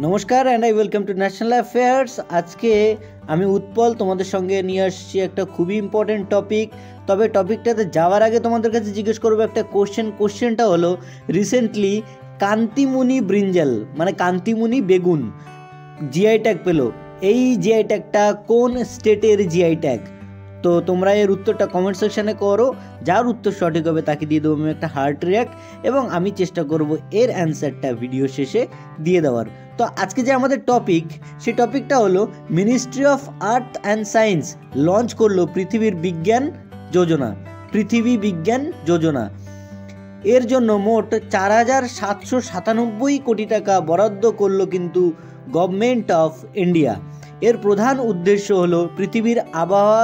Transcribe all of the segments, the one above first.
नमस्कार and I welcome to national affairs. আজকে আমি উৎপল তোমাদের সঙ্গে নিয়ে আসছি একটা খুবই ইম্পর্টেন্ট টপিক। তবে টপিকটাতে যাওয়ার আগে তোমাদের কাছে জিজ্ঞেস করবো একটা কোশ্চেনটা হলো রিসেন্টলি কান্তিমুনি ব্রিঞ্জাল মানে কান্তিমুনি বেগুন জিআই ট্যাগ পেলো। এই জিআই ট্যাগটা কোন স্টেটের জিআই ট্যাগ? তো তোমরা এর উত্তরটা কমেন্ট সেকশানে করো, যার উত্তর সঠিক হবে তাকে দিয়ে দেবো আমি একটা হার্ট রিঅ্যাক্ট, এবং আমি চেষ্টা করব এর অ্যান্সারটা ভিডিও শেষে দিয়ে দেওয়ার। তো আজকে যে আমাদের টপিক, সেই টপিকটা হলো ministry of earth and science launch করলো পৃথিবী বিজ্ঞান যোজনা। এর জন্য মোট 4,797 কোটি টাকা বরাদ্দ করলো কিন্তু গভর্নমেন্ট অফ ইন্ডিয়া। এর প্রধান উদ্দেশ্য হলো পৃথিবীর আবহাওয়া,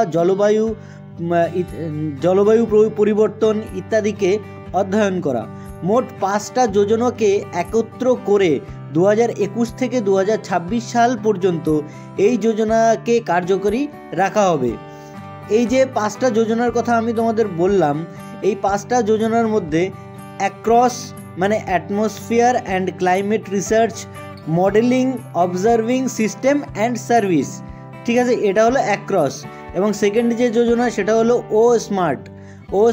জলবায়ু পরিবর্তন ইত্যাদিকে অধ্যয়ন করা। মোট 5টা যোজনাকে একত্র করে 2021 থেকে 2026 সাল পর্যন্ত এই যোজনাকে কার্যকরী রাখা হবে। এই যে 5টা যোজনার কথা আমি তোমাদের বললাম, এই 5টা যোজনার মধ্যে অ্যাক্রস মানে atmosphere and climate research, modelling, observing system and service, ঠিক আছে, এটা হলো অ্যাক্রস। এবং সেকেন্ড যে যোজনা সেটা হলো ও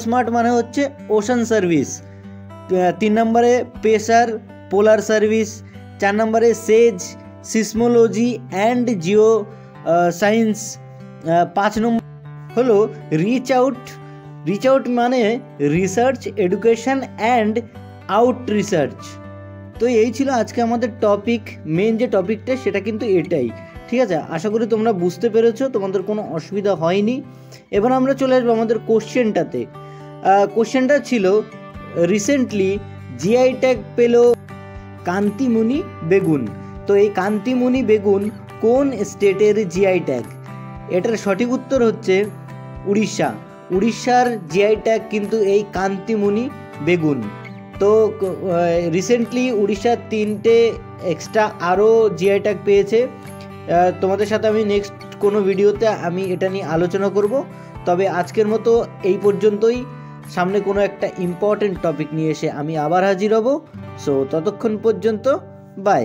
স্মার্ট মানে হচ্ছে ওশান সার্ভিস। 3 নম্বরে পেসার পোলার সার্ভিস, 4 নম্বরে সেজ সিসমোলজি অ্যান্ড জিও সায়েন্স, 5 নম্বর হলো রিচ আউট মানে research education and out research. তো এই ছিল আজকে আমাদের টপিক। মেন যে টপিকটা সেটা কিন্তু এটাই, ঠিক আছে। আশা করি তোমরা বুঝতে পেরেছো, তোমাদের কোনো অসুবিধা হয়নি। এবার আমরা চলে আসবো আমাদের কোশ্চেনটাতে। কোশ্চেনটা ছিল রিসেন্টলি জিআই ট্যাগ পেল কান্তিমুনি বেগুন। তো এই কান্তিমুনি বেগুন কোন স্টেটের জিআই ট্যাগ? এটার সঠিক উত্তর হচ্ছে উড়িষ্যার জিআই ট্যাগ কিন্তু এই কান্তিমুনি বেগুন। তো রিসেন্টলি উড়িষ্যার 3টে এক্সট্রা আরও জিআই ট্যাগ পেয়েছে। তোমাদের সাথে আমি নেক্সট কোনো ভিডিওতে আমি এটা নিয়ে আলোচনা করব। তবে আজকের মতো এই পর্যন্তই। সামনে কোনো একটা ইম্পর্টেন্ট টপিক নিয়ে এসে আমি আবার হাজির হব। সো ততক্ষণ পর্যন্ত বাই।